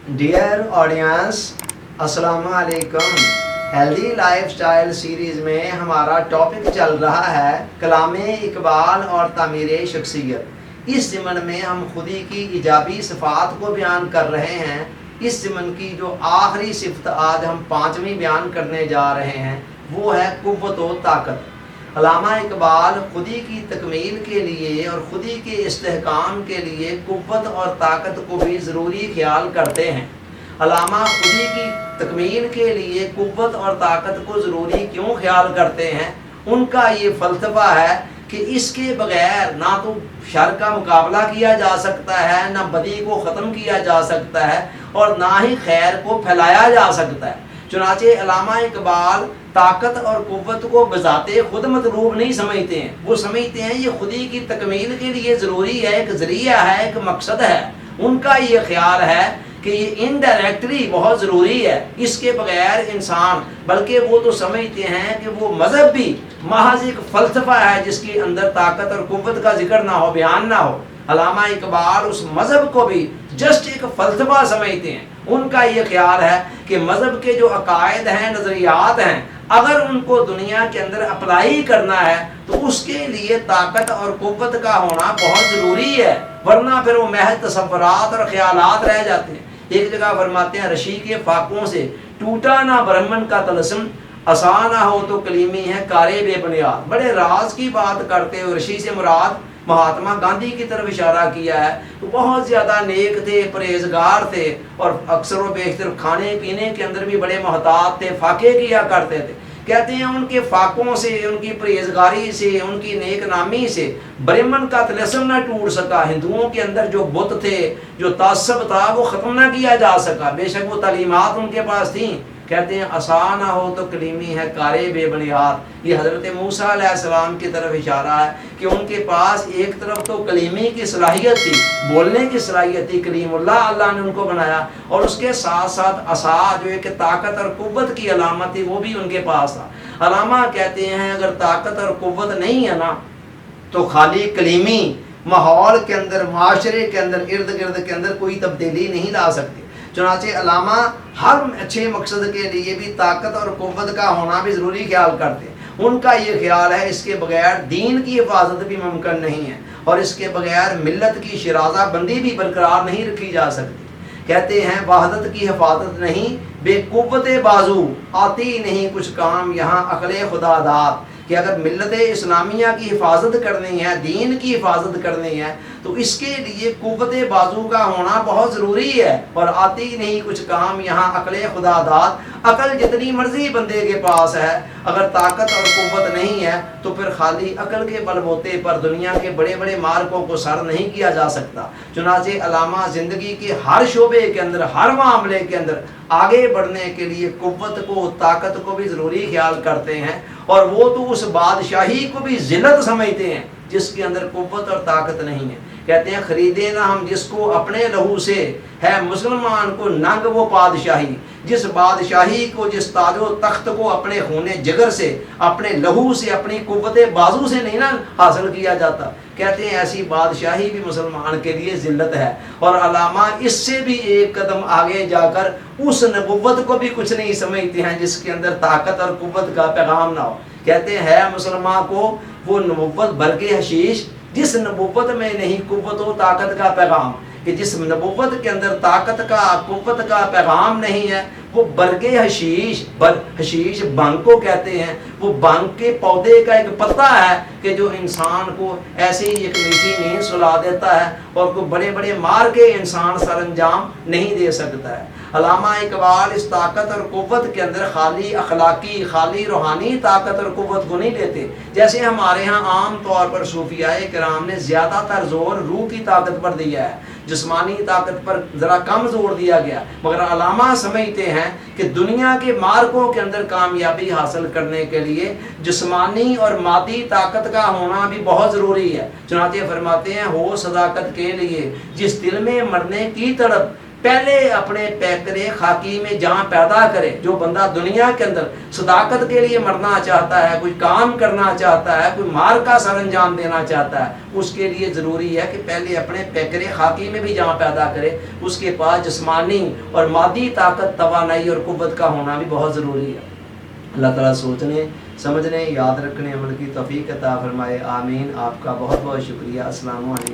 Dear audience, अस्सलाम वालेकुम। Healthy life style series में हमारा टॉपिक चल रहा है कलामे इकबाल और तामीर शख्सियत। इस ज़िमन में हम खुदी की इजाबी सिफ़ात को बयान कर रहे हैं। इस ज़िमन की जो आखिरी सिफत आज हम पाँचवीं बयान करने जा रहे हैं वो है कुव्वत व ताकत। अल्लामा इकबाल खुदी की तकमील के लिए और खुदी के इस्तेहकाम के लिए कुव्वत और ताकत को भी ज़रूरी ख्याल करते हैं। अल्लामा खुदी की तकमील के लिए कुव्वत और ताकत को ज़रूरी क्यों ख्याल करते हैं, उनका ये फ़लसफ़ा है कि इसके बग़ैर ना तो शर का मुकाबला किया जा सकता है, ना बदी को ख़त्म किया जा सकता है और ना ही खैर को फैलाया जा सकता है। चुनाचे अल्लामा इकबाल ताकत और कुव्वत को बजाते खुद मतलूब नहीं समझते हैं, वो समझते हैं ये खुदी की तकमील के लिए ज़रूरी है, एक ज़रिया है, एक मकसद है। उनका ये ख्याल है कि ये इनडायरेक्टली बहुत ज़रूरी है, इसके बगैर इंसान, बल्कि वो तो समझते हैं कि वो मज़हब भी महज एक फ़लसफ़ा है जिसके अंदर ताकत और कुव्वत का जिक्र ना हो, बयान ना हो। अल्लामा इकबाल उस मज़हब को भी जस्ट एक फ़लसफ़ा समझते हैं। उनका ये ख्याल है कि मज़हब के जो अकायद हैं, नज़रियात हैं, अगर उनको दुनिया के अंदर अप्लाई करना है तो उसके लिए ताकत और कुव्वत का होना बहुत ज़रूरी है, वरना फिर वो महज तसव्वुरात और ख्यालात रह जाते हैं। एक जगह फरमाते हैं, रशी के फाकों से टूटा ना ब्रह्मन का तलस्म, आसान ना हो तो कलीमी है कारे बेबुनियाद। बड़े राज की बात करते हो। रशी से मुराद महात्मा गांधी की तरफ इशारा किया है। तो बहुत ज़्यादा नेक थे, परहेजगार थे और अक्सर व बेशतर खाने पीने के अंदर भी बड़े मोहतात थे, फाके किया करते थे। कहते हैं उनके फाकों से, उनकी परहेजगारी से, उनकी नेक नामी से ब्रह्मन का तिलस्म न टूट सका। हिंदुओं के अंदर जो बुत थे, जो तासब था, वो ख़त्म न किया जा सका। बेशक वो तालीमात उनके पास थी। कहते हैं आसान हो तो कलीमी है कारे बेबुनियाद। ये हज़रत मूसा अलैहिस्सलाम की तरफ इशारा है कि उनके पास एक तरफ तो कलीमी की सलाहियत थी, बोलने की सलाहियत थी, कलीमुल्लाह अल्लाह ने उनको बनाया, और उसके साथ साथ असा जो है कि ताकत और कुव्वत की अलामत थी, वो भी उनके पास था। अलामा कहते हैं अगर ताकत और कुव्वत नहीं है ना तो खाली कलीमी माहौल के अंदर, माशरे के अंदर, इर्द गिर्द के अंदर कोई तब्दीली नहीं ला सकती। चुनाचे अल्लामा हर अच्छे मकसद के लिए भी ताकत और कुव्वत का होना भी ज़रूरी ख्याल करते हैं। उनका ये ख्याल है इसके बगैर दीन की हिफाजत भी मुमकिन नहीं है और इसके बगैर मिल्लत की शराजा बंदी भी बरकरार नहीं रखी जा सकती। कहते हैं वहदत की हिफाजत नहीं बेकुव्वत बाजू, आती नहीं कुछ काम यहाँ अकले खुदादात। कि अगर मिल्लत इस्लामिया की हिफाजत करनी है, दीन की हिफाजत करनी है, तो इसके लिए कुव्वत बाजू का होना बहुत ज़रूरी है। और आती नहीं कुछ काम यहाँ अकले खुदादात। अकल जितनी मर्जी बंदे के पास है, अगर ताकत और कुव्वत नहीं है तो फिर खाली अकल के बलबूते पर दुनिया के बड़े बड़े मार्गों को सर नहीं किया जा सकता। चुनाचे अल्लामा ज़िंदगी के हर शोबे के अंदर, हर मामले के अंदर आगे बढ़ने के लिए कुव्वत को, ताकत को भी ज़रूरी ख्याल करते हैं। और वो तो उस बादशाही को भी ज़िल्लत समझते हैं जिसके अंदर कुव्वत और ताकत नहीं है। कहते हैं खरीदे ना हम जिसको अपने लहू से, है मुसलमान को नंग वो बादशाही। जिस बादशाही को, जिस ताजो तख्त को अपने खूने जिगर से, अपने लहू से, अपनी कुव्वत बाजू से नहीं ना हासिल किया जाता, कहते हैं ऐसी बादशाही भी मुसलमान के लिए ज़िल्लत है। और अल्लामा इससे भी एक कदम आगे जाकर उस नबुव्वत को भी कुछ नहीं समझते हैं जिसके अंदर ताकत और कुव्वत का पैगाम ना हो। कहते हैं मुसलमान को वो नबुव्वत बरके हशीश जिस नबुव्वत में नहीं कुव्वत व ताकत का पैगाम, कि जिस नबुव्वत के अंदर ताकत का, कुव्वत का पैगाम नहीं है, वो बरगे हशीश, हशीश भंग को कहते हैं। वो भंग के पौधे का एक पत्ता है कि जो इंसान को ऐसे ही एक मीठी नींद सुला देता है और कोई बड़े बड़े मार के इंसान सरंजाम नहीं दे सकता है। अल्लामा इकबाल इस ताकत और कुव्वत के अंदर खाली अखलाकी, खाली रूहानी ताकत और कुव्वत को नहीं लेते। जैसे हमारे यहाँ आम तौर पर सूफियाए किराम ने ज़्यादातर जोर रूह की ताकत पर दिया है, जिस्मानी ताकत पर ज़रा कम जोर दिया गया। मगर अल्लामा समझते हैं कि दुनिया के मार्गों के अंदर कामयाबी हासिल करने के लिए जिस्मानी और मादी ताकत का होना भी बहुत ज़रूरी है। चुनाचे फरमाते हैं हो सदाकत के लिए जिस दिल में मरने की तड़प, پہلے اپنے پیکرے خاکی میں جان پیدا کرے. جو بندہ دنیا کے اندر صداقت کے لیے مرنا چاہتا ہے, کوئی کام کرنا چاہتا ہے, کوئی مار کا سر انجام دینا چاہتا ہے, اس کے لیے ضروری ہے کہ پہلے اپنے پیکرے خاکی میں بھی جان پیدا کرے. اس کے پاس جسمانی اور مادی طاقت, توانائی اور قوت کا ہونا بھی بہت ضروری ہے. اللہ تعالیٰ سوچنے, سمجھنے, یاد رکھنے, عمل کی توفیق عطا فرمائے. آمین. آپ کا بہت بہت شکریہ. السلام علیکم.